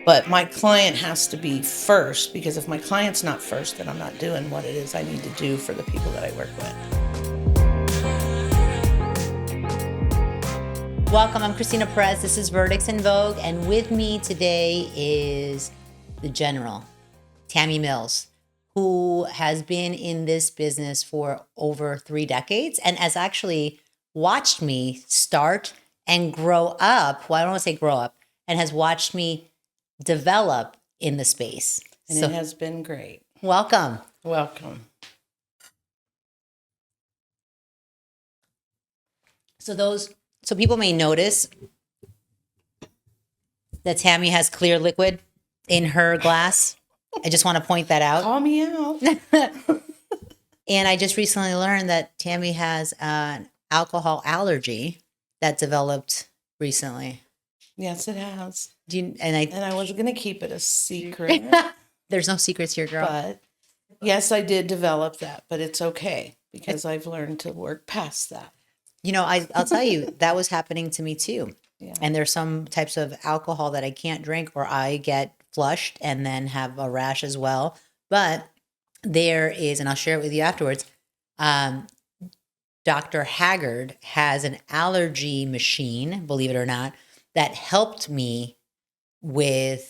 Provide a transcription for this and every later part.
But my client has to be first, because if my client's not first, then I'm not doing what it is I need to do for the people that I work with. Welcome, I'm Cristina Perez. This is Verdicts Vogue, and with me today is the General, Tammy Mills, who has been in this business for over 3 decades and has actually watched me start and grow up. Well, I don't want to say grow up, and has watched me develop in the space. And it has been great. Welcome. Welcome. So people may notice that Tammy has clear liquid in her glass. I just want to point that out. Call me out. And I just recently learned that Tammy has an alcohol allergy that developed recently. Yes, it has. And I was going to keep it a secret. There's no secrets here, girl. But yes, I did develop that, but it's okay because I've learned to work past that. You know, I'll tell you, that was happening to me too. Yeah. And there's some types of alcohol that I can't drink, or I get flushed and then have a rash as well. But there is, and I'll share it with you afterwards, Dr. Haggard has an allergy machine, believe it or not, that helped me with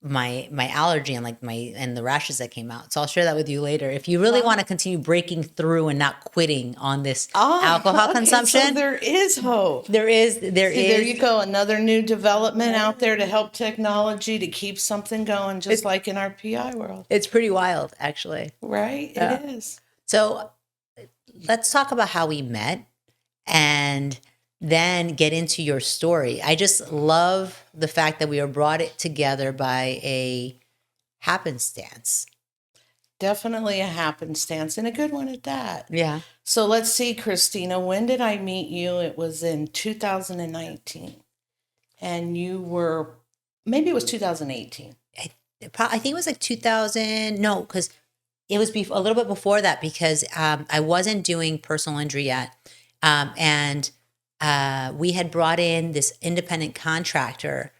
my allergy and and the rashes that came out. So I'll share that with you later. If you really want to continue breaking through and not quitting on this alcohol consumption, so there is hope. There is. There you go. Another new development out there to help technology to keep something going, just like in our PI world. It's pretty wild, actually. Right? It is. So let's talk about how we met and then get into your story. I just love the fact that we were brought it together by a happenstance. Definitely a happenstance, and a good one at that. Yeah. So let's see, Cristina, when did I meet you? It was in 2019. And you were, maybe it was 2018. I think it was like 2000. No, because it was a little bit before that, because I wasn't doing personal injury yet. And we had brought in this independent contractor.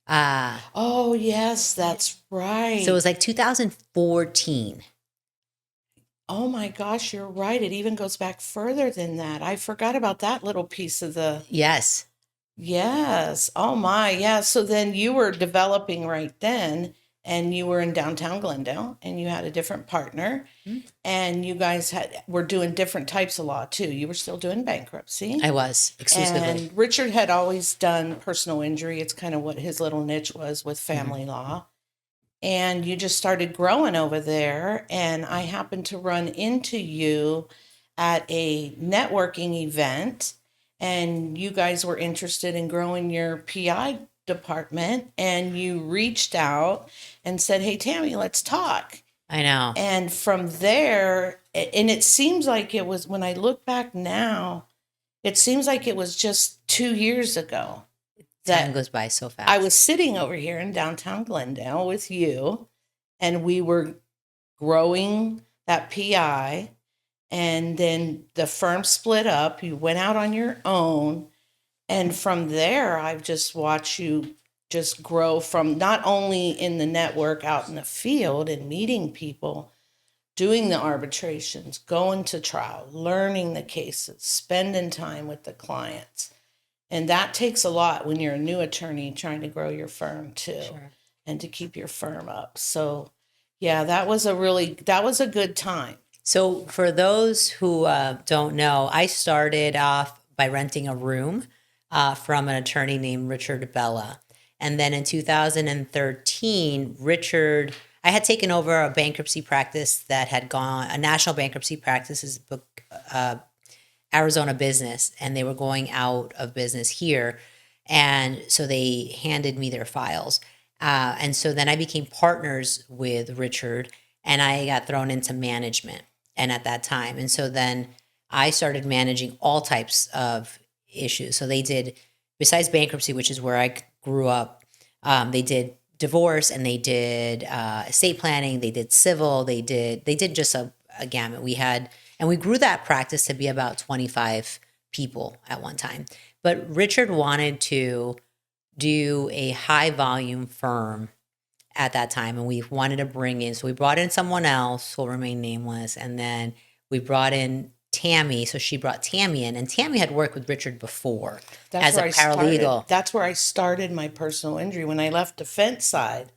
Oh, yes, that's right. So it was like 2014. Oh my gosh, you're right. It even goes back further than that. I forgot about that little piece of the... Yes. Yes. Oh my, yeah. So then you were developing right then, and you were in downtown Glendale, and you had a different partner, and you guys were doing different types of law too. You were still doing bankruptcy. I was, exclusively. And Richard had always done personal injury. It's kind of what his little niche was with family law. And you just started growing over there. And I happened to run into you at a networking event, and you guys were interested in growing your PI department, and you reached out and said, "Hey, Tammy, let's talk." I know. And from there, and it seems like it was, when I look back now, it seems like it was just 2 years ago. Time goes by so fast. I was sitting over here in downtown Glendale with you, and we were growing that PI, and then the firm split up. You went out on your own, and from there, I've just watched you just grow from not only in the network out in the field and meeting people, doing the arbitrations, going to trial, learning the cases, spending time with the clients. And that takes a lot when you're a new attorney trying to grow your firm too, and to keep your firm up. So yeah, that was a good time. So for those who don't know, I started off by renting a room from an attorney named Richard Bella. And then in 2013, I had taken over a bankruptcy practice that had gone, a national bankruptcy practice is Arizona business, and they were going out of business here. And so they handed me their files. And so then I became partners with Richard, and I got thrown into management. And at that time, and so then I started managing all types of issues. So they did, besides bankruptcy, which is where I grew up, they did divorce, and they did estate planning, they did civil, they did just a gamut. And we grew that practice to be about 25 people at one time. But Richard wanted to do a high volume firm at that time, and we wanted to bring in. So we brought in someone else who will remain nameless, and then we brought in Tammy. So she brought Tammy in, and Tammy had worked with Richard before That's as where a I started. paralegal. That's where I started my personal injury. When I left defense side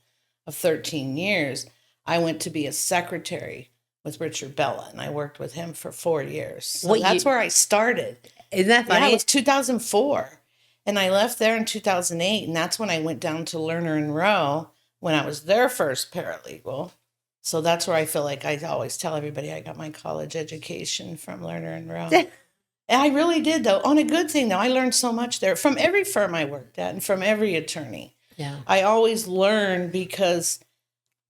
of 13 years, I went to be a secretary with Richard Bella, and I worked with him for 4 years. So that's where I started. Isn't that funny? Yeah, it was 2004. And I left there in 2008, and that's when I went down to Lerner and Rowe when I was their first paralegal. So that's where I feel like I always tell everybody I got my college education from Lerner and Rowe. And I really did, though. On a good thing, though, I learned so much there from every firm I worked at and from every attorney. Yeah. I always learned because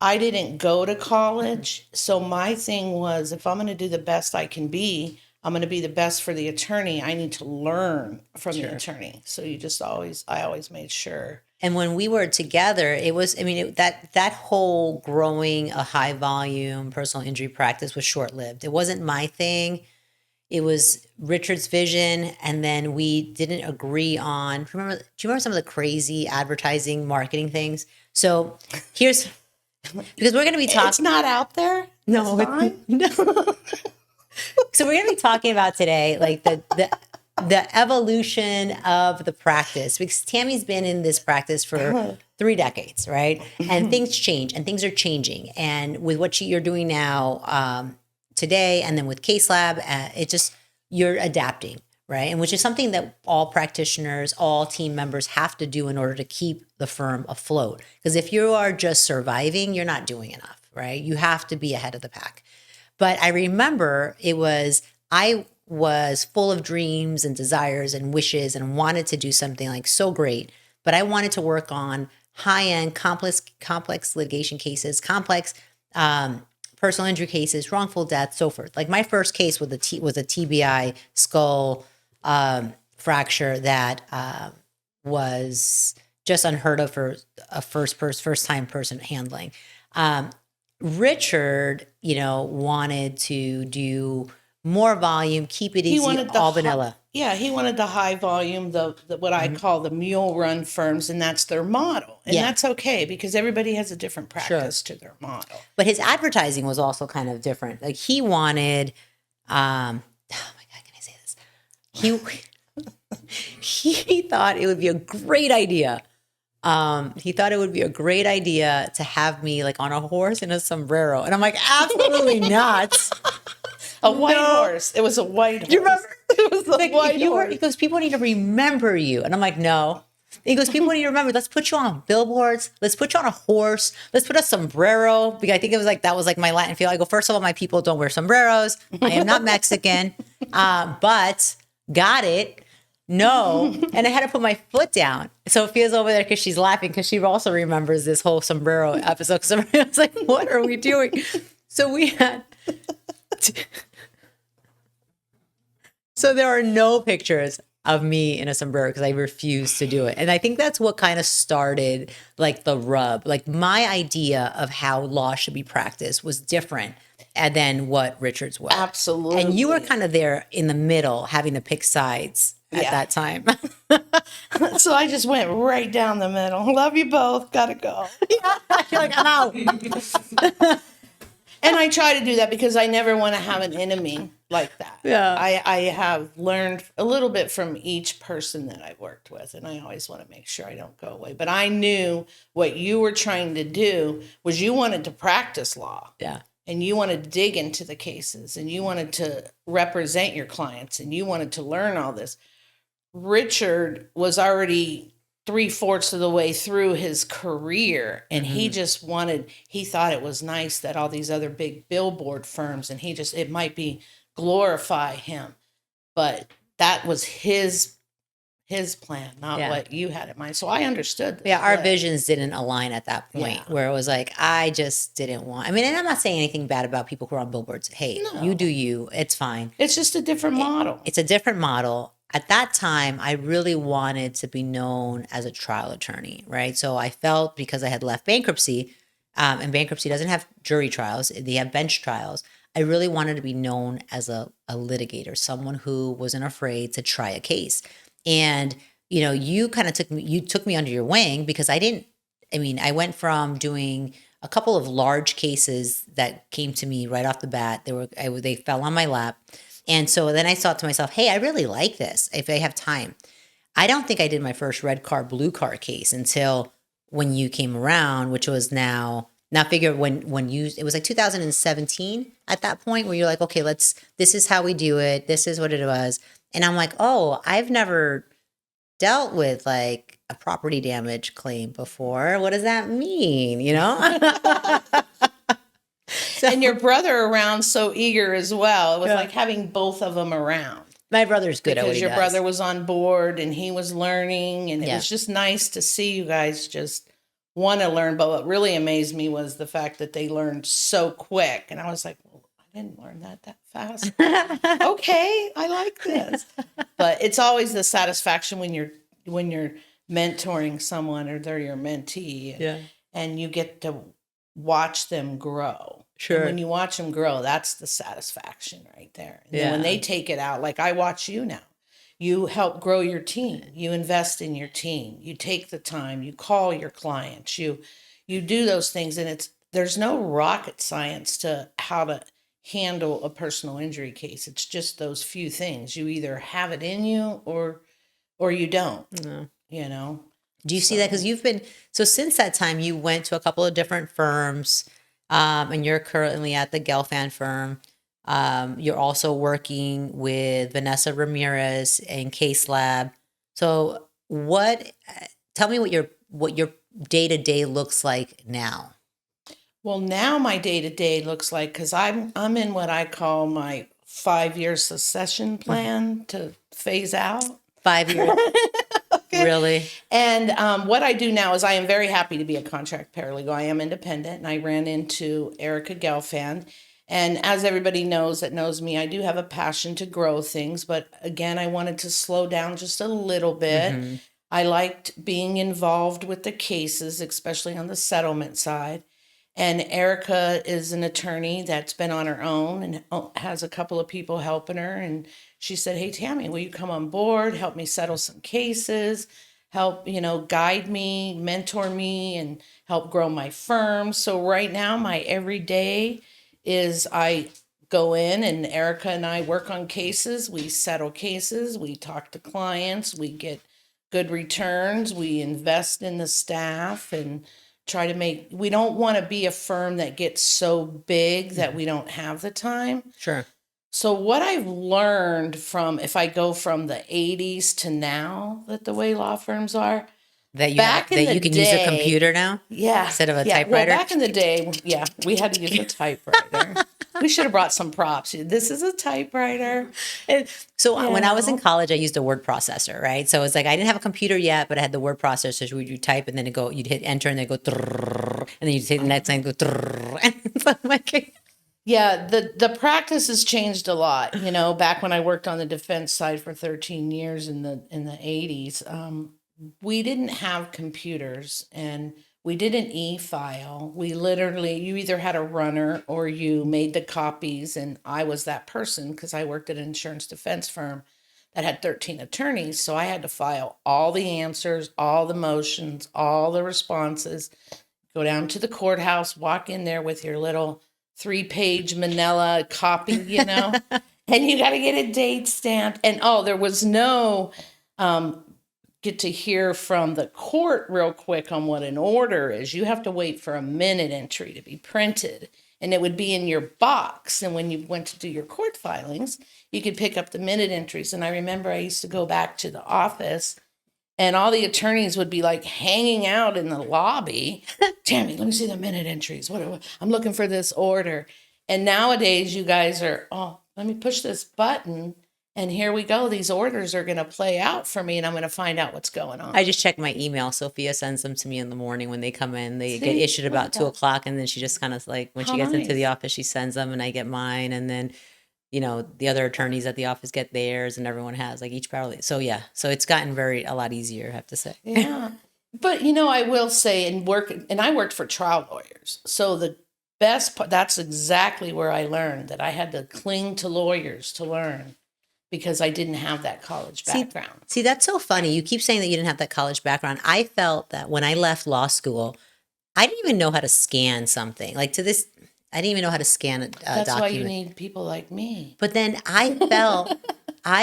I didn't go to college. So my thing was, if I'm going to do the best I can be, I'm going to be the best for the attorney. I need to learn from the attorney. So I always made sure. And when we were together, it was, I mean, that whole growing a high volume personal injury practice was short lived. It wasn't my thing. It was Richard's vision. And then we didn't agree on, do you remember some of the crazy advertising marketing things? So here's, because we're going to be talking. It's not out there. No, no. So we're going to be talking about today, like the evolution of the practice, because Tammy's been in this practice for 3 decades, right? And things change, and things are changing. And with what you're doing now today, and then with Case Lab, you're adapting, right? And which is something that all practitioners, all team members have to do in order to keep the firm afloat. Because if you are just surviving, you're not doing enough, right? You have to be ahead of the pack. But I remember I was full of dreams and desires and wishes and wanted to do something like so great, but I wanted to work on high-end complex litigation cases, complex personal injury cases, wrongful death, so forth. Like my first case was a TBI skull fracture that was just unheard of for a first-time person handling. Richard, wanted to do more volume, keep it easy, all vanilla. Yeah, he wanted the high volume, the what I call the mule run firms, and that's their model. And that's okay because everybody has a different practice to their model. But his advertising was also kind of different. Like he wanted, oh my God, can I say this? He thought it would be a great idea. He thought it would be a great idea to have me like on a horse in a sombrero. And I'm like, absolutely not. A white horse. It was a white horse. Do you remember? It was a white horse. He goes, people need to remember you. And I'm like, no. He goes, people need to remember, let's put you on billboards. Let's put you on a horse. Let's put a sombrero. Because I think that was like my Latin feel. I go, first of all, my people don't wear sombreros. I am not Mexican. But got it. No. And I had to put my foot down. Sophia's over there because she's laughing because she also remembers this whole sombrero episode. So I was like, what are we doing? So we had... So there are no pictures of me in a sombrero because I refuse to do it. And I think that's what kind of started like the rub. Like my idea of how law should be practiced was different than what Richard's was. Absolutely. And you were kind of there in the middle having to pick sides at that time. So I just went right down the middle. Love you both. Gotta go. You're like, I'm out. And I try to do that because I never want to have an enemy like that. Yeah. I have learned a little bit from each person that I've worked with, and I always want to make sure I don't go away. But I knew what you were trying to do was you wanted to practice law. Yeah. And you wanted to dig into the cases, and you wanted to represent your clients, and you wanted to learn all this. Richard was already 3/4 of the way through his career, and he thought it was nice that all these other big billboard firms, and it might be glorify him, but that was his plan, not what you had in mind. So I understood. Our visions didn't align at that point where it was like, I just didn't want, and I'm not saying anything bad about people who are on billboards. Hey, you do you, it's fine. It's just a different model. It's a different model. At that time, I really wanted to be known as a trial attorney, right? So I felt because I had left bankruptcy, and bankruptcy doesn't have jury trials, they have bench trials. I really wanted to be known as a litigator, someone who wasn't afraid to try a case. And, you kind of took me under your wing because I didn't I mean, I went from doing a couple of large cases that came to me right off the bat. They fell on my lap. And so then I thought to myself, hey, I really like this if I have time. I don't think I did my first red car, blue car case until when you came around, which was now figure when you, it was like 2017 at that point where you're like, okay, this is how we do it. This is what it was. And I'm like, oh, I've never dealt with like a property damage claim before. What does that mean? You know? So, And your brother around so eager as well. It was Yeah. like having both of them around. my brother's good at what Because he your does. brother was on board and he was learning, and it Yeah. was just nice to see you guys just want to learn. But what really amazed me was the fact that they learned so quick, and I was like, well, I didn't learn that fast. Okay, I like this. But it's always the satisfaction when you're mentoring someone or they're your mentee, Yeah. and you get to watch them grow. Sure. And when you watch them grow, that's the satisfaction right there. And then when Yeah. they take it out, like I watch you now, you help grow your team. You invest in your team. You take the time. You call your clients. You do those things, and there's no rocket science to how to handle a personal injury case. It's just those few things. You either have it in you or you don't. No. You know. Do you see that? Because you've been, so since that time, you went to a couple of different firms, and you're currently at the Gelfand firm. You're also working with Vanessa Ramirez and Case Lab. So tell me what your day-to-day looks like now. Well, now my day to day looks like, because I'm in what I call my 5-year succession plan to phase out. 5 years. Really? And what I do now is I am very happy to be a contract paralegal. I am independent, and I ran into Erica Gelfand. And as everybody knows that knows me, I do have a passion to grow things. But again, I wanted to slow down just a little bit. Mm-hmm. I liked being involved with the cases, especially on the settlement side. And Erica is an attorney that's been on her own and has a couple of people helping her. And she said, hey, Tammy, will you come on board, help me settle some cases, help, guide me, mentor me, and help grow my firm. So right now, my everyday is I go in, and Erica and I work on cases. We settle cases. We talk to clients. We get good returns. We invest in the staff and try to we don't want to be a firm that gets so big that we don't have the time. Sure. So what I've learned if I go from the 80s to now, that the way law firms are, That you back in the you can use a day- computer now yeah, instead of a yeah. typewriter. Well, back in the day, yeah, we had to use a typewriter. We should have brought some props. This is a typewriter. So when I was in know. college, I used a word processor, right? So it's like I didn't have a computer yet, but I had the word processor. So you type and then you'd hit enter and then go, and then you'd hit the next line, go, and so I'm like, Yeah, the practice has changed a lot. Back when I worked on the defense side for 13 years in the 80s, we didn't have computers, and we did an e-file. We literally, you either had a runner or you made the copies, and I was that person because I worked at an insurance defense firm that had 13 attorneys. So I had to file all the answers, all the motions, all the responses, go down to the courthouse, walk in there with your little 3-page manila copy, and you got to get a date stamped. And there was no get to hear from the court real quick on what an order is. You have to wait for a minute entry to be printed, and it would be in your box. And when you went to do your court filings, you could pick up the minute entries. And I remember I used to go back to the office, and all the attorneys would be like hanging out in the lobby. Tammy, let me see the minute entries. I'm looking for this order. And nowadays you guys are, let me push this button, and here we go. These orders are going to play out for me, and I'm going to find out what's going on. I just check my email. Sophia sends them to me in the morning when they come in. They get See? issued about Look at 2:00, and then she just kind of like when How she gets into the nice. office, she sends them, and I get mine, and then the other attorneys at the office get theirs, and everyone has like each paralegal. So yeah, so it's gotten a lot easier, I have to say. Yeah. But, I will say, and I worked for trial lawyers. So the best part, that's exactly where I learned that I had to cling to lawyers to learn. because I didn't have that college background. See, that's so funny. You keep saying that you didn't have that college background. I felt that when I left law school, I didn't even know how to scan something. Like to this, I didn't even know how to scan a That's document. why you need people like me. But then I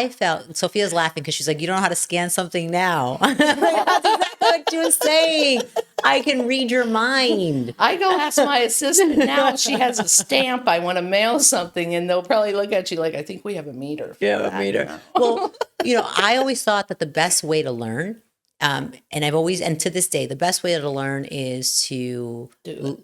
felt, Sophia's laughing because she's like, you don't know how to scan something now. That's exactly what she was saying. I can read your mind. I go ask my assistant now if she has a stamp. I want to mail something, and they'll probably look at you like, I think we have a meter. Yeah, a meter. Well, I always thought that the best way to learn, and to this day, the best way to learn is to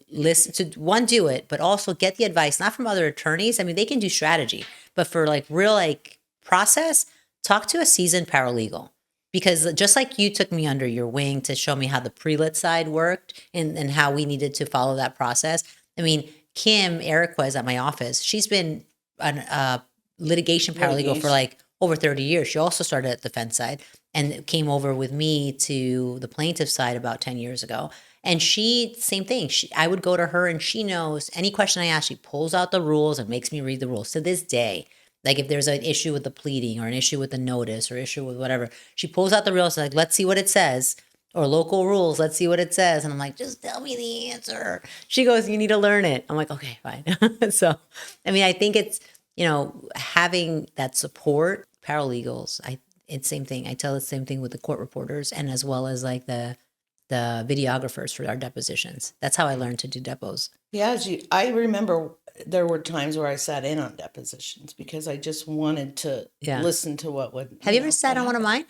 listen to do it, but also get the advice, not from other attorneys. I mean, they can do strategy, but for like real, like process, talk to a seasoned paralegal. Because just like you took me under your wing to show me how the pre-lit side worked and how we needed to follow that process. I mean, Kim Eriquez at my office, she's been a litigation paralegal for like over 30 years. She also started at the defense side and came over with me to the plaintiff side about 10 years ago. And same thing. I would go to her and she knows any question I ask, she pulls out the rules and makes me read the rules to this day. Like if there's an issue with the pleading or an issue with the notice or issue with whatever, she pulls out the rules like, let's see what it says. Or local rules, let's see what it says. And I'm like, just tell me the answer. She goes, you need to learn it. I'm like, okay, fine. So, I mean, I think it's, having that support, paralegals, it's same thing. I tell the same thing with the court reporters and as well as like the videographers for our depositions. That's how I learned to do depos. Yeah, I remember there were times where I sat in on depositions because I just wanted to listen to what would. Have you ever sat on one of mine?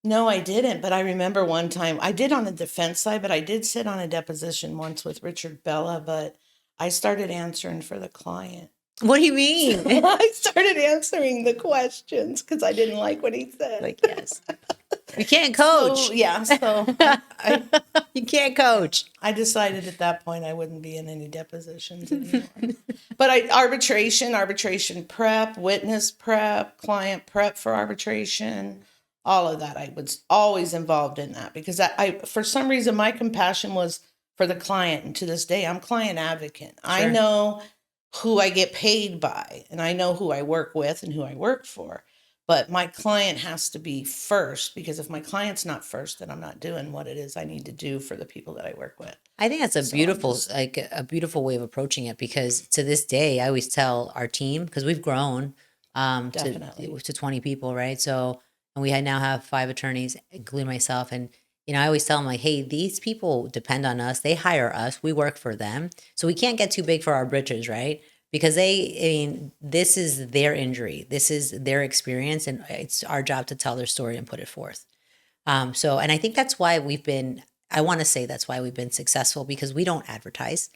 No, I didn't. But I remember one time I did on the defense side, but I did sit on a deposition once with Richard Bella, but I started answering for the client. What do you mean? I started answering the questions because I didn't like what he said. Like, yes. You can't coach. So you can't coach. I decided at that point I wouldn't be in any depositions anymore. But arbitration prep, witness prep, client prep for arbitration, all of that. I was always involved in that because I for some reason, my compassion was for the client. And to this day, I'm client advocate. Sure. I know who I get paid by and I know who I work with and who I work for. But my client has to be first because if my client's not first, then I'm not doing what it is I need to do for the people that I work with. I think that's a beautiful way of approaching it because to this day, I always tell our team because we've grown to 20 people, right? So, and we now have 5 attorneys, including myself. And, I always tell them like, hey, these people depend on us. They hire us. We work for them. So we can't get too big for our britches, right? Because this is their injury. This is their experience. And it's our job to tell their story and put it forth. And I think that's why I want to say that's why we've been successful because we don't advertise.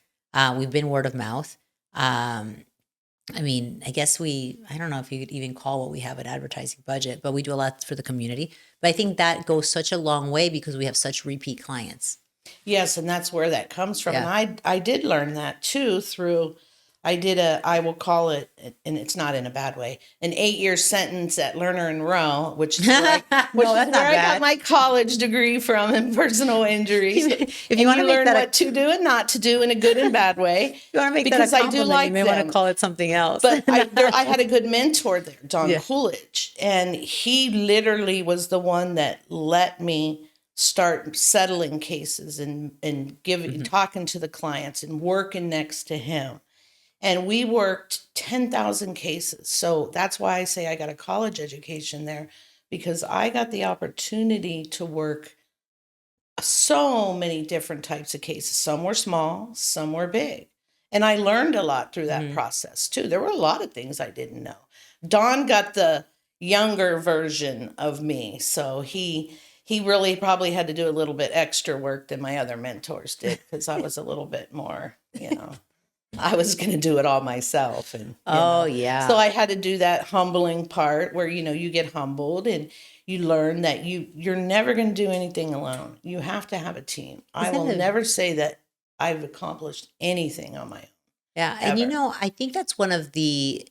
We've been word of mouth. I guess I don't know if you could even call what we have an advertising budget, but we do a lot for the community. But I think that goes such a long way because we have such repeat clients. Yes, and that's where that comes from. Yeah. And I did learn that too through, I will call it, and it's not in a bad way, an 8-year sentence at Lerner and Rowe, which is where, I got my college degree from in personal injuries. If you want to learn what to do and not to do in a good and bad way, you want to make because that a compliment, I do like you may want to call it something else. But I had a good mentor there, Don Coolidge, and he literally was the one that let me start settling cases and talking to the clients and working next to him. And we worked 10,000 cases. So that's why I say I got a college education there because I got the opportunity to work so many different types of cases. Some were small, some were big. And I learned a lot through that process too. There were a lot of things I didn't know. Don got the younger version of me. So he really probably had to do a little bit extra work than my other mentors did because I was a little bit more, I was going to do it all myself. And yeah. So I had to do that humbling part where, you get humbled and you learn that you're never going to do anything alone. You have to have a team. I will never say that I've accomplished anything on my own. Yeah. Ever. And, I think that's one of the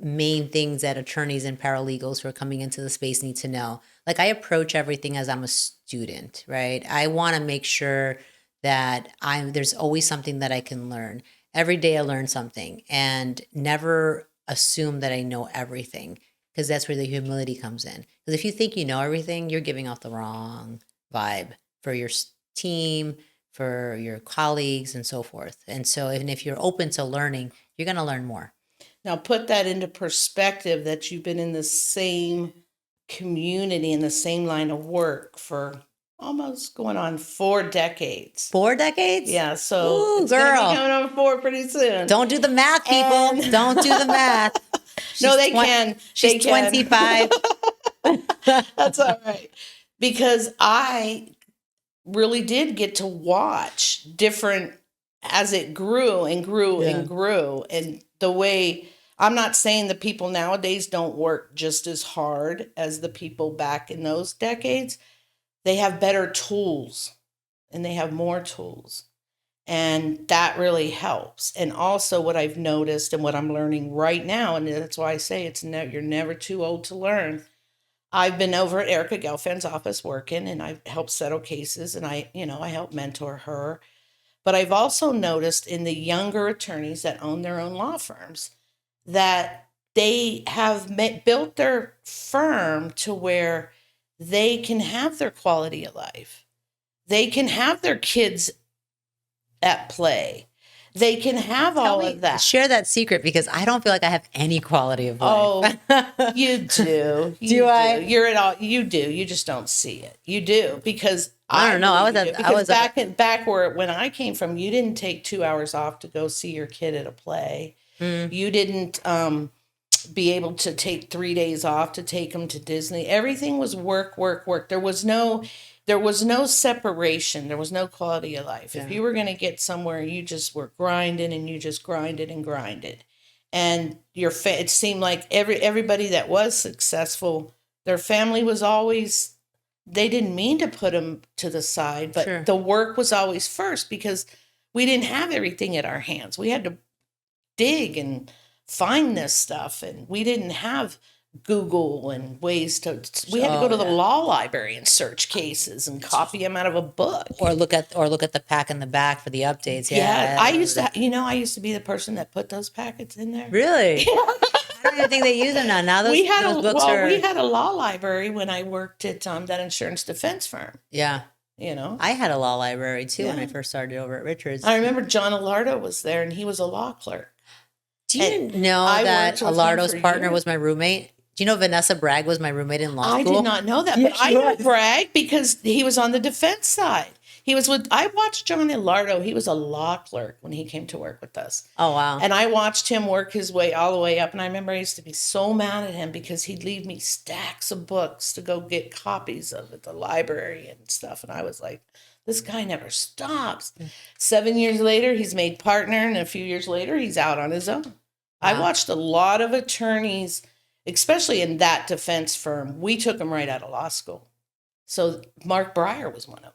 main things that attorneys and paralegals who are coming into the space need to know. Like I approach everything as I'm a student, right? I want to make sure that there's always something that I can learn. Every day I learn something and never assume that I know everything. because that's where the humility comes in. Because if you think you know everything, you're giving off the wrong vibe for your team, for your colleagues, and so forth. And so, even if you're open to learning, you're going to learn more. Now put that into perspective that you've been in the same community, in the same line of work for almost going on 4 decades. 4 decades? Yeah, so Ooh, it's gonna girl. be coming on 4 pretty soon. Don't do the math, people. And- Don't do the math. No, they can. She's They can. 25. That's all right. Because I really did get to watch different as it grew and grew and grew. And the way, I'm not saying the people nowadays don't work just as hard as the people back in those decades. They have better tools and they have more tools. And that really helps. And also what I've noticed and what I'm learning right now, and that's why I say you're never too old to learn. I've been over at Erica Gelfand's office working, and I've helped settle cases, and I help mentor her. But I've also noticed in the younger attorneys that own their own law firms that they have built their firm to where they can have their quality of life. They can have their kids at play. They can have all of that. Share that secret, because I don't feel like I have any quality of life. Oh, you do. Do I? You're at all. You do. You just don't see it. You do, because I don't know. Back when I came from, you didn't take 2 hours off to go see your kid at a play. You didn't be able to take 3 days off to take them to Disney. Everything was work, work, work. There was no separation. There was no quality of life. If you were going to get somewhere, you just were grinding and you just grinded and grinded. And it seemed like everybody that was successful, their family was always, they didn't mean to put them to the side, but the work was always first, because we didn't have everything at our hands. We had to dig and find this stuff, and we didn't have Google and ways to, we had to go to the law library and search cases and copy them out of a book. Or look at the pack in the back for the updates. Yeah. I used to be the person that put those packets in there. Really? I don't even think they use them now. Now we had a law library when I worked at that insurance defense firm. Yeah. I had a law library too when I first started over at Richards. I remember John Alardo was there, and he was a law clerk. Do you know that Alardo's partner was my roommate? Do you know Vanessa Bragg was my roommate in law school? I did not know that, but I know Bragg because he was on the defense side. I watched John Alardo. He was a law clerk when he came to work with us. Oh, wow. And I watched him work his way all the way up. And I remember I used to be so mad at him because he'd leave me stacks of books to go get copies of at the library and stuff. And I was like, this guy never stops. 7 years later, he's made partner. And a few years later, he's out on his own. Wow. I watched a lot of attorneys, especially in that defense firm. We took them right out of law school. So Mark Breyer was one of them.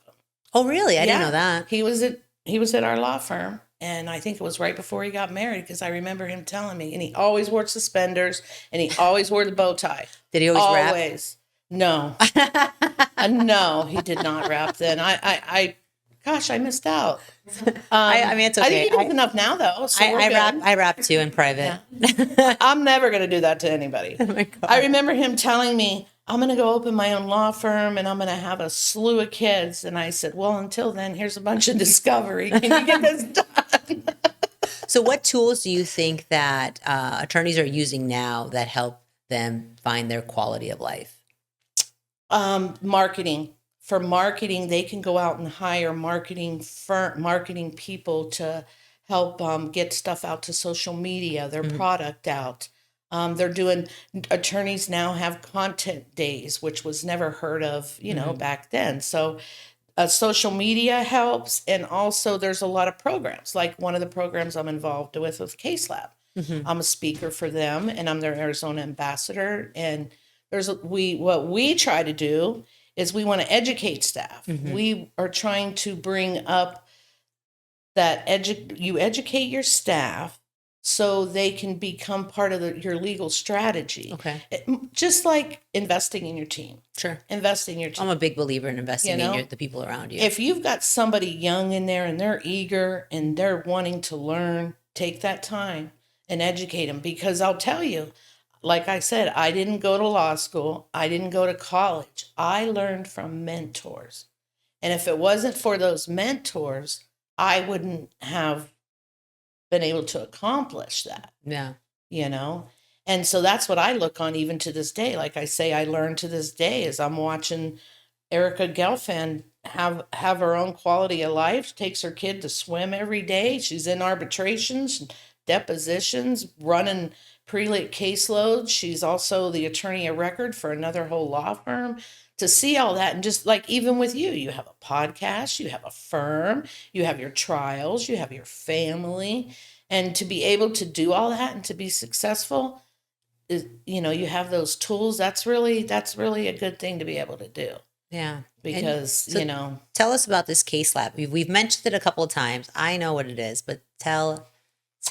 Oh, really? I didn't know that. He was at our law firm, and I think it was right before he got married, because I remember him telling me, and he always wore suspenders, and he always wore the bow tie. Did he always rap? Always. No. No, he did not rap then. Gosh, I missed out. I mean, it's okay. I think he does enough now, though. So I rap too in private. Yeah. I'm never going to do that to anybody. Oh my God. I remember him telling me, I'm going to go open my own law firm, and I'm going to have a slew of kids. And I said, well, until then, here's a bunch of discovery. Can you get this done? So what tools do you think that attorneys are using now that help them find their quality of life? Marketing. For marketing, they can go out and hire marketing people to help get stuff out to social media, their product out. Attorneys now have content days, which was never heard of, back then. So social media helps. And also there's a lot of programs. Like one of the programs I'm involved with Case Lab. I'm a speaker for them, and I'm their Arizona ambassador. And what we try to do is we want to educate staff. We are trying to bring up that you educate your staff so they can become part of your legal strategy. Okay. Just like investing in your team. Sure. Investing in your team. I'm a big believer in investing in the people around you. If you've got somebody young in there and they're eager and they're wanting to learn, take that time and educate them. Because I'll tell you, like I said, I didn't go to law school. I didn't go to college. I learned from mentors. And if it wasn't for those mentors, I wouldn't have been able to accomplish that, Yeah. you know? And so that's what I look on even to this day. Like I say, I learn to this day as I'm watching Erica Gelfand have her own quality of life, takes her kid to swim every day. She's in arbitrations, depositions, running pre-lit caseloads. She's also the attorney of record for another whole law firm. To see all that, and just like even with you, you have a podcast, you have a firm, you have your trials, you have your family, and to be able to do all that and to be successful is, you have those tools. That's really a good thing to be able to do. Yeah. Because, So tell us about this case lab. We've mentioned it a couple of times. I know what it is, but tell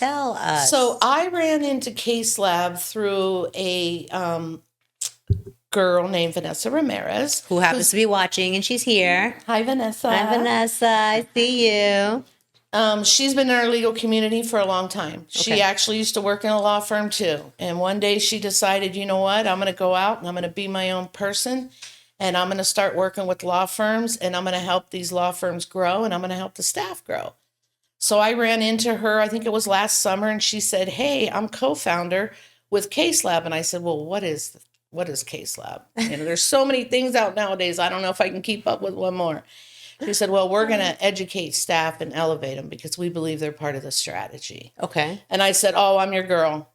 us. So I ran into Case Lab through a girl named Vanessa Ramirez. Who happens to be watching, and she's here. Hi, Vanessa. Hi, Vanessa. I see you. She's been in our legal community for a long time. She Okay. actually used to work in a law firm too. And one day she decided, you know what, I'm going to go out and I'm going to be my own person. And I'm going to start working with law firms, and I'm going to help these law firms grow, and I'm going to help the staff grow. So I ran into her, I think it was last summer, and she said, hey, I'm co-founder with Case Lab. And I said, well, what is Case Lab? There's so many things out nowadays. I don't know if I can keep up with one more. She said, well, we're going to educate staff and elevate them because we believe they're part of the strategy. Okay. And I said, oh, I'm your girl.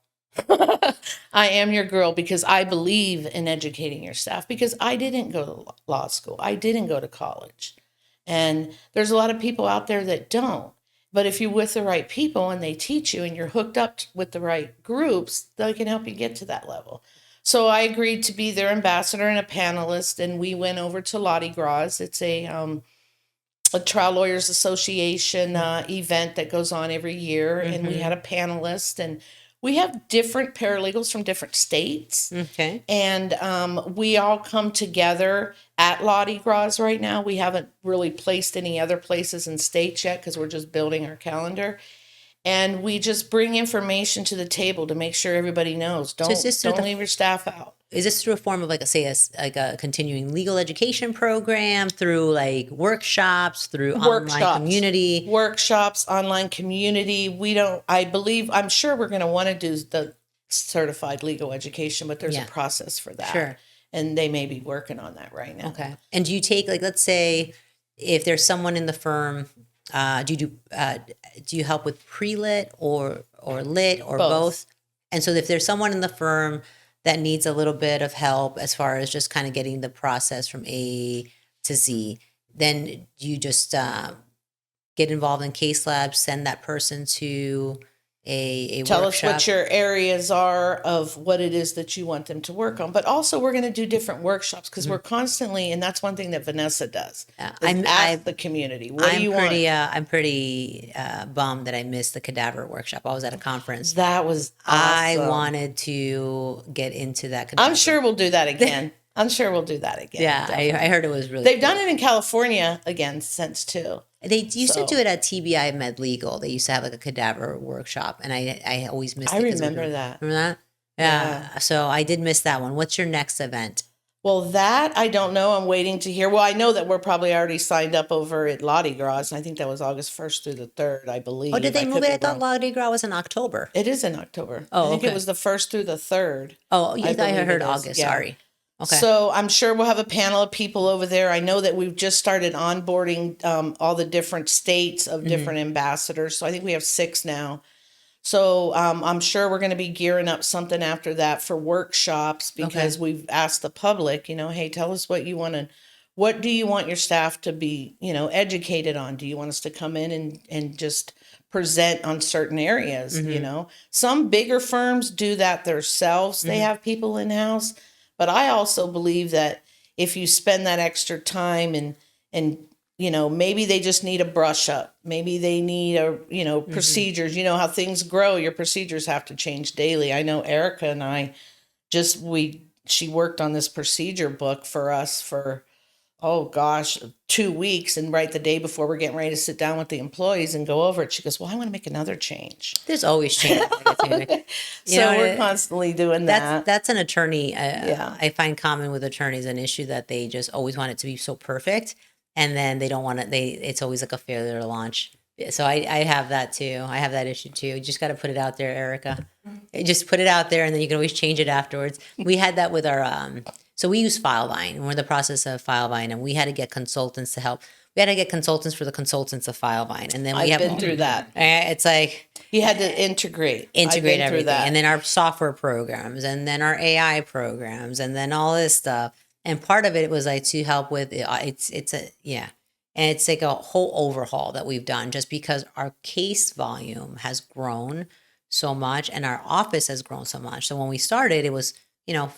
I am your girl because I believe in educating your staff because I didn't go to law school. I didn't go to college. And there's a lot of people out there that don't. But if you're with the right people and they teach you and you're hooked up with the right groups, they can help you get to that level. So I agreed to be their ambassador and a panelist, and we went over to Lottie Gras. It's a Trial Lawyers Association event that goes on every year, and we had a panelist, and we have different paralegals from different states. Okay. And we all come together at Lottie Gras right now. We haven't really placed any other places in states yet because we're just building our calendar. And we just bring information to the table to make sure everybody knows. Don't leave your staff out. Is this through a form of like a continuing legal education program, through like workshops, through online community? Workshops, online community. I'm sure we're going to want to do the certified legal education, but there's a process for that. Sure. And they may be working on that right now. Okay. And do you take, like, let's say if there's someone in the firm, do you help with pre-lit or lit or both? And so if there's someone in the firm that needs a little bit of help as far as just kind of getting the process from A to Z, then you just get involved in Case Lab, send that person to a Tell workshop. us what your areas are of what it is that you want them to work on. But also we're going to do different workshops because we're constantly, and that's one thing that Vanessa does. Ask the community. What do you want? I'm pretty bummed that I missed the cadaver workshop. I was at a conference. That was awesome. I wanted to get into that. I'm sure we'll do that again. Yeah, I heard it was really They've done it in California again since too. They used to do it at TBI Med Legal. They used to have like a cadaver workshop, and I always missed it. I remember that. Remember that? Yeah. So I did miss that one. What's your next event? Well, that I don't know. I'm waiting to hear. Well, I know that we're probably already signed up over at Lottie Gras, and I think that was August 1st through the 3rd, I believe. Oh, did they move it? I thought Lottie Gras was in October. It is in October. Oh, I think it was the 1st through the 3rd. Oh, I heard August. Yeah. Sorry. Okay. So I'm sure we'll have a panel of people over there. I know that we've just started onboarding all the different states of different ambassadors. So I think we have 6 now. So I'm sure we're going to be gearing up something after that for workshops because we've asked the public, hey, tell us what you want to, what do you want your staff to be, educated on? Do you want us to come in and just present on certain areas? Some bigger firms do that themselves. They have people in-house. But I also believe that if you spend that extra time and maybe they just need a brush up. Maybe they need procedures. You know how things grow. Your procedures have to change daily. I know Erica and I she worked on this procedure book for us for oh gosh, 2 weeks. And right the day before we're getting ready to sit down with the employees and go over it, she goes, well, I want to make another change. There's always change. So we're constantly doing that. That's an attorney. Yeah. I find common with attorneys an issue that they just always want it to be so perfect, and then they don't want it. It's always like a failure to launch. So I have that too. I have that issue too. You just got to put it out there, Erica. You just put it out there, and then you can always change it afterwards. We had that with our. So we use FileVine. We're in the process of FileVine, and we had to get consultants to help. We had to get consultants for the consultants of FileVine, and then we I've been through that. It's like You had to integrate everything, and then our software programs, and then our AI programs, and then all this stuff. And part of it was like to help with and it's like a whole overhaul that we've done just because our case volume has grown so much and our office has grown so much. So when we started, it was,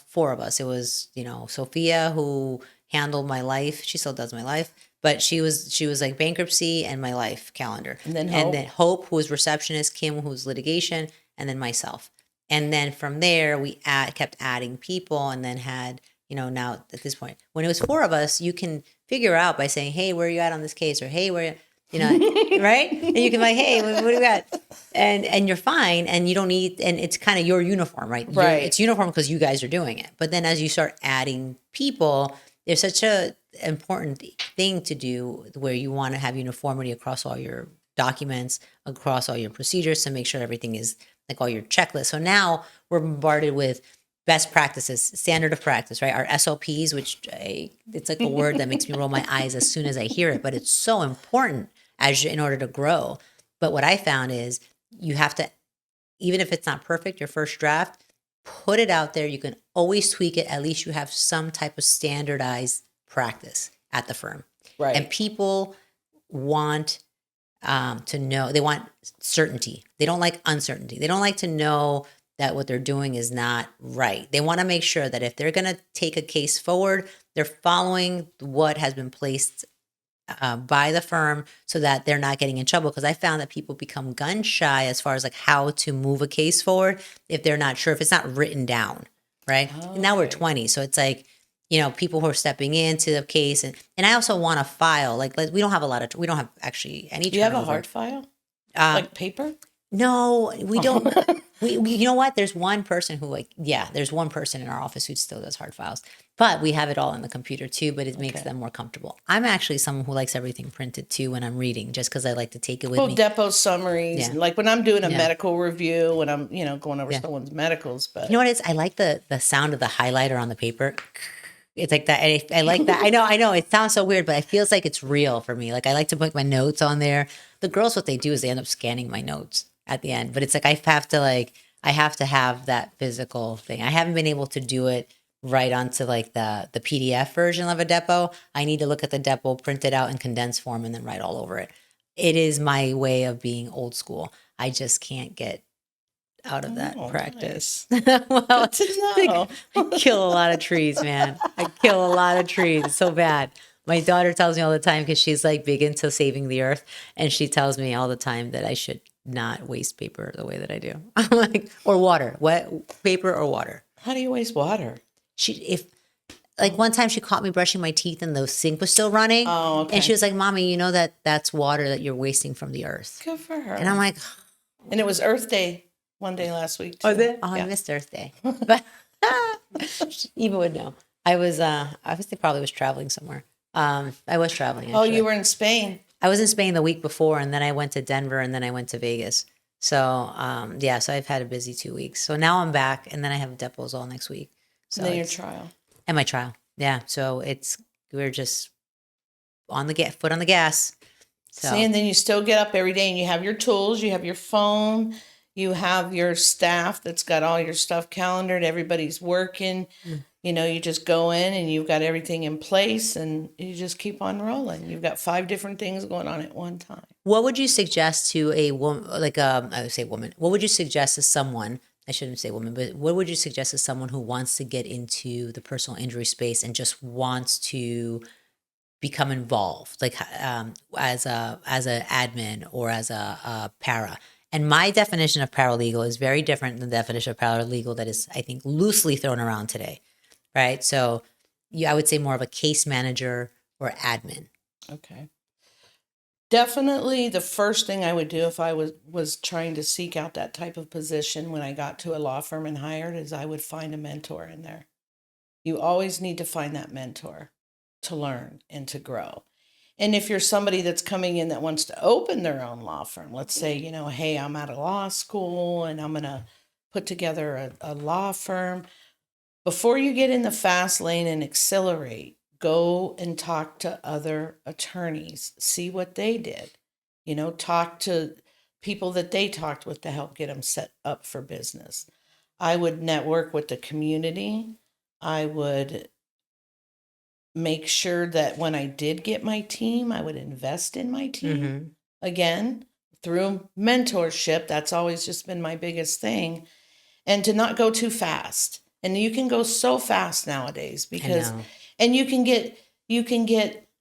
4 of us. It was, Sophia, who handled my life. She still does my life, but she was like bankruptcy and my life calendar. And then Hope, who was receptionist, Kim, who was litigation, and then myself. And then from there, we kept adding people and then had, now at this point, when it was 4 of us, you can figure out by saying, hey, where are you at on this case? Or, hey, where, right? And you can be like, hey, what do we got? And you're fine. And you don't need, and it's kind of your uniform, right? Right. It's uniform because you guys are doing it. But then as you start adding people, there's such a important thing to do where you want to have uniformity across all your documents, across all your procedures to make sure everything is like all your checklists. So now we're bombarded with best practices, standard of practice, right? Our SOPs, which it's like a word that makes me roll my eyes as soon as I hear it, but it's so important in order to grow. But what I found is you have to, even if it's not perfect, your first draft, put it out there. You can always tweak it. At least you have some type of standardized practice at the firm. Right. And people want to know, they want certainty. They don't like uncertainty. They don't like to know that what they're doing is not right. They want to make sure that if they're going to take a case forward, they're following what has been placed by the firm so that they're not getting in trouble. Because I found that people become gun shy as far as like how to move a case forward if they're not sure, if it's not written down, right? Oh, And now we're 20. So it's like, people who are stepping into the case. And I also want to file, like we don't have actually any. Do you have a hard file? Like paper? No, we don't. we you know what? There's one person who there's one person in our office who still does hard files, but we have it all in the computer too, but it makes them more comfortable. I'm actually someone who likes everything printed too when I'm reading, just because I like to take it with me. Depot summaries. Yeah. Like when I'm doing a medical review, when I'm, going over someone's medicals, but You know what it is? I like the sound of the highlighter on the paper. It's like that. I like that. I know. It sounds so weird, but it feels like it's real for me. Like I like to put my notes on there. The girls, what they do is they end up scanning my notes at the end. But it's like I have to have that physical thing. I haven't been able to do it right onto like the PDF version of a depot. I need to look at the depot, print it out in condensed form, and then write all over it. It is my way of being old school. I just can't get out of that practice. Well, to know. I kill a lot of trees, man. I kill a lot of trees. It's so bad. My daughter tells me all the time because she's like big into saving the earth. And she tells me all the time that I should not waste paper the way that I do. I'm like, or water, paper or water. How do you waste water? One time she caught me brushing my teeth and the sink was still running. Oh, okay. And she was like, Mommy, you know that's water that you're wasting from the earth. Good for her. And I'm like, and it was Earth Day one day last week too. Was it? Oh, I missed Earth Day. But Eva would know. I was probably was traveling somewhere. I was traveling. Oh, actually. you were in Spain. I was in Spain the week before, and then I went to Denver, and then I went to Vegas. So, so I've had a busy 2 weeks. So now I'm back, and then I have depots all next week. So and then your trial. And my trial. Yeah. So we're just foot on the gas. So. See, and then you still get up every day and you have your tools, you have your phone, you have your staff that's got all your stuff calendared, everybody's working. You just go in and you've got everything in place and you just keep on rolling. You've got 5 different things going on at one time. What would you suggest to a woman, I would say woman, what would you suggest to someone, I shouldn't say woman, but what would you suggest to someone who wants to get into the personal injury space and just wants to become involved, like as a admin or as a para? And my definition of paralegal is very different than the definition of paralegal that is, I think, loosely thrown around today, right? So I would say more of a case manager or admin? Okay. Definitely the first thing I would do if I was trying to seek out that type of position when I got to a law firm and hired is I would find a mentor in there. You always need to find that mentor to learn and to grow. And if you're somebody that's coming in that wants to open their own law firm, let's say, hey, I'm out of law school and I'm going to put together a law firm. Before you get in the fast lane and accelerate, go and talk to other attorneys, see what they did. Talk to people that they talked with to help get them set up for business. I would network with the community. I would make sure that when I did get my team, I would invest in my team. Mm-hmm. Again, through mentorship. That's always just been my biggest thing. And to not go too fast. And you can go so fast nowadays because, and you can get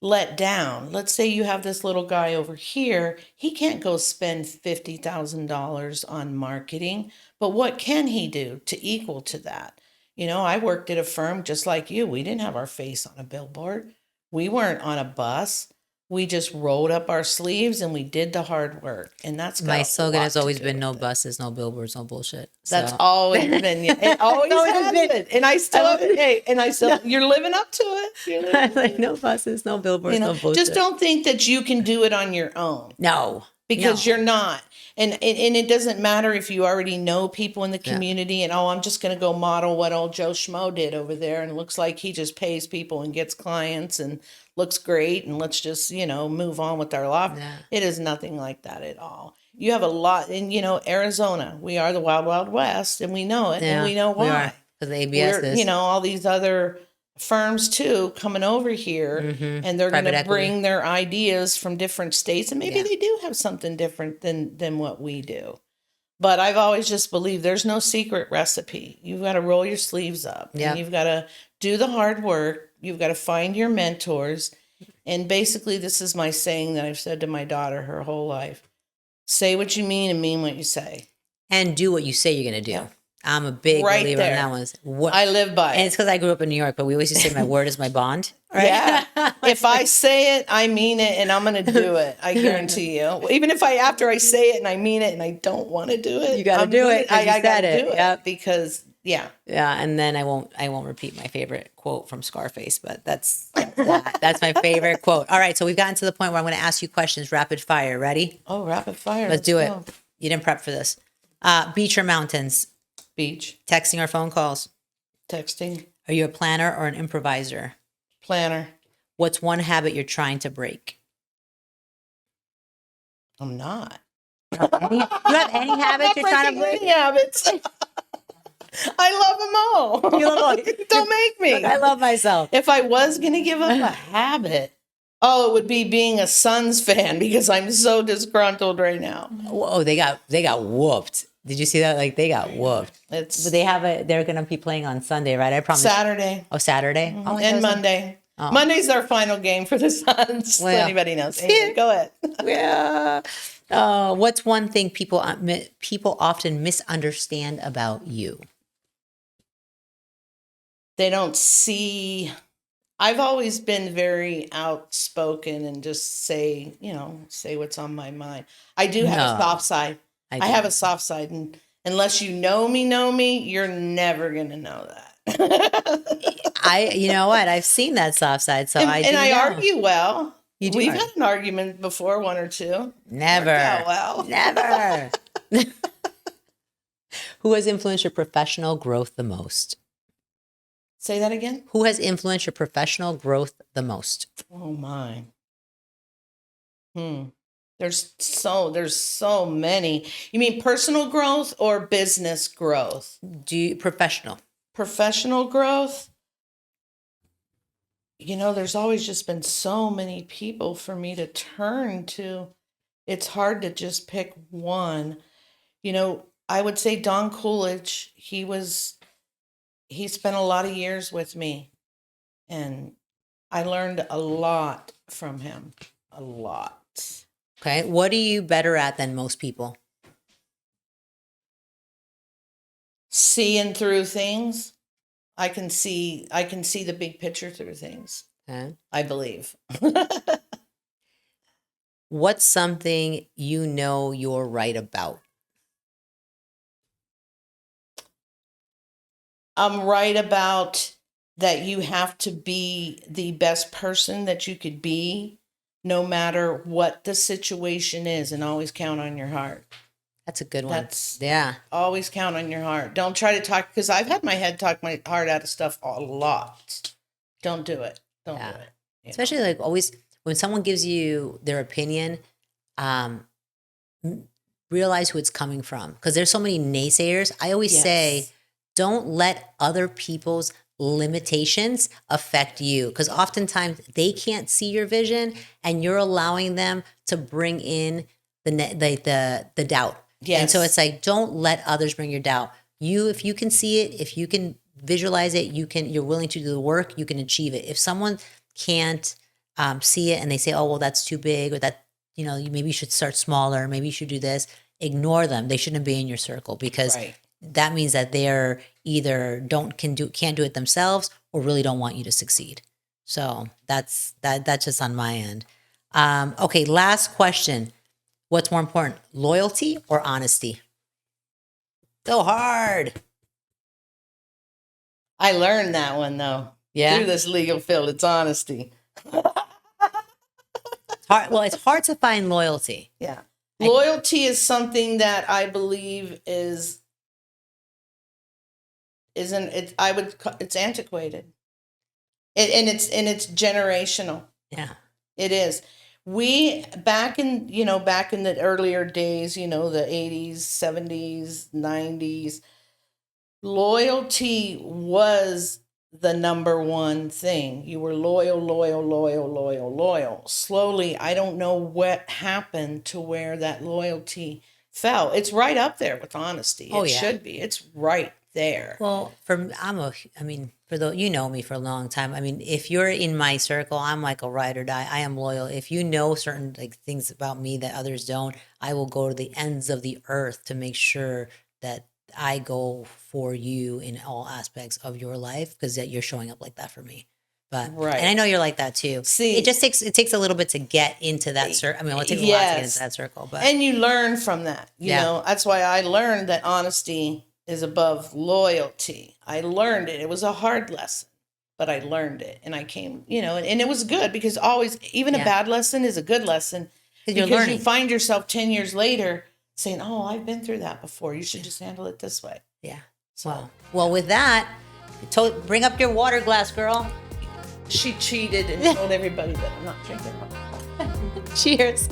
let down. Let's say you have this little guy over here. He can't go spend $50,000 on marketing, but what can he do to equal to that? I worked at a firm just like you. We didn't have our face on a billboard. We weren't on a bus. We just rolled up our sleeves and we did the hard work. And that's got My a slogan lot has to always do been with no it. buses, no billboards, no bullshit. That's So. always been, it always has been. And I still have it. Hey, and I still, you're living up to it. You're living I'm up to like, it. no buses, no billboards, no bullshit. Just don't think that you can do it on your own. No. Because you're not. And it doesn't matter if you already know people in the community and, I'm just going to go model what old Joe Schmo did over there. And it looks like he just pays people and gets clients and looks great. And let's just, move on with our life. Yeah. It is nothing like that at all. You have a lot in, Arizona. We are the Wild Wild West and we know it and we know why. Because the ABS is. All these other firms too coming over here and they're going to bring their ideas from different states and maybe they do have something different than what we do. But I've always just believed there's no secret recipe. You've got to roll your sleeves up and you've got to do the hard work. You've got to find your mentors. And basically this is my saying that I've said to my daughter her whole life. Say what you mean and mean what you say. And do what you say you're going to do. Yeah. I'm a big believer in that one. I live by it. And it's because I grew up in New York, but we always used to say my word is my bond. Right? Yeah. If I say it, I mean it, and I'm going to do it. I guarantee you. Even if after I say it and I mean it and I don't want to do it. You got to do it. I got to do it. Yep. Because, yeah. Yeah. And then I won't repeat my favorite quote from Scarface, but that's my favorite quote. All right. So we've gotten to the point where I'm going to ask you questions, rapid fire. Ready? Oh, rapid fire. Let's do it. You didn't prep for this. Beach or mountains? Beach. Texting or phone calls? Texting. Are you a planner or an improviser? Planner. What's one habit you're trying to break? I'm not. You have any habits you're trying to break? Any habits. I love them all. You love all. Don't make me. I love myself. If I was going to give up a habit, it would be being a Suns fan because I'm so disgruntled right now. Oh, they got whooped. Did you see that? Like they got whooped. But they're going to be playing on Sunday, right? I promise. Saturday. Oh, Saturday. Mm-hmm. Oh, and Monday. Oh. Monday's our final game for the Suns. Well, so anybody knows. Anyway, go ahead. Yeah. What's one thing people often misunderstand about you? They don't see. I've always been very outspoken and just say what's on my mind. I do have a soft side. I have a soft side, and unless you know me, you're never gonna know that. You know what? I've seen that soft side, so I argue well. We've had an argument before, one or two. Never. Well, never. Who has influenced your professional growth the most? Say that again. Who has influenced your professional growth the most? Oh my. There's so many. You mean personal growth or business growth? Professional? Professional growth? There's always just been so many people for me to turn to. It's hard to just pick one. I would say Don Coolidge, he spent a lot of years with me and I learned a lot from him. A lot. Okay. What are you better at than most people? Seeing through things. I can see the big picture through things. Okay. I believe. What's something you know you're right about? I'm right about that you have to be the best person that you could be, no matter what the situation is, and always count on your heart. That's a good one. That's Yeah. always count on your heart. Don't try to talk, because I've had my head talk my heart out of stuff a lot. Don't do it. Don't Yeah. do it. You know? Especially like always when someone gives you their opinion, um, realize who it's coming from. Because there's so many naysayers. I always say, Yes. don't let other people's limitations affect you. Because oftentimes they can't see your vision, and you're allowing them to bring in the doubt. And so Yes. it's like, don't let others bring your doubt. You, if you can see it, if you can visualize it, you're willing to do the work, you can achieve it. If someone can't see it and they say, oh, well, that's too big, or that, you maybe should start smaller, maybe you should do this, ignore them. They shouldn't be in your circle, because Right. that means that they're either can't do it themselves, or really don't want you to succeed. So that's just on my end. Okay, last question. What's more important, loyalty or honesty? So hard. I learned that one, though. Yeah. Through this legal field, it's honesty. Hard. Well, it's hard to find loyalty. Yeah. Loyalty is something that I believe it's antiquated. And it's generational. Yeah. It is. We back in the earlier days, the 80s, 70s, 90s, loyalty was the number one thing. You were loyal, loyal, loyal, loyal, loyal. Slowly, I don't know what happened to where that loyalty fell. It's right up there with honesty. Oh, It yeah. should be. It's right there. Well, for you know me for a long time. I mean, if you're in my circle, I'm like a ride or die. I am loyal. If you know certain like things about me that others don't, I will go to the ends of the earth to make sure that I go for you in all aspects of your life, because that you're showing up like that for me. But Right. and I know you're like that too. See, it takes a little bit to get into that circle. I mean, it takes a lot to get into that circle. But and you learn from that. That's why I learned that honesty is above loyalty. I learned it. It was a hard lesson, but I learned it, and I came, and it was good, because always, even a bad lesson is a good lesson, you're because learning. you find yourself 10 years later saying, "Oh, I've been through that before. You should just handle it this way." Yeah. So, well, with that, bring up your water glass, girl. she cheated and told everybody that I'm not drinking. Cheers.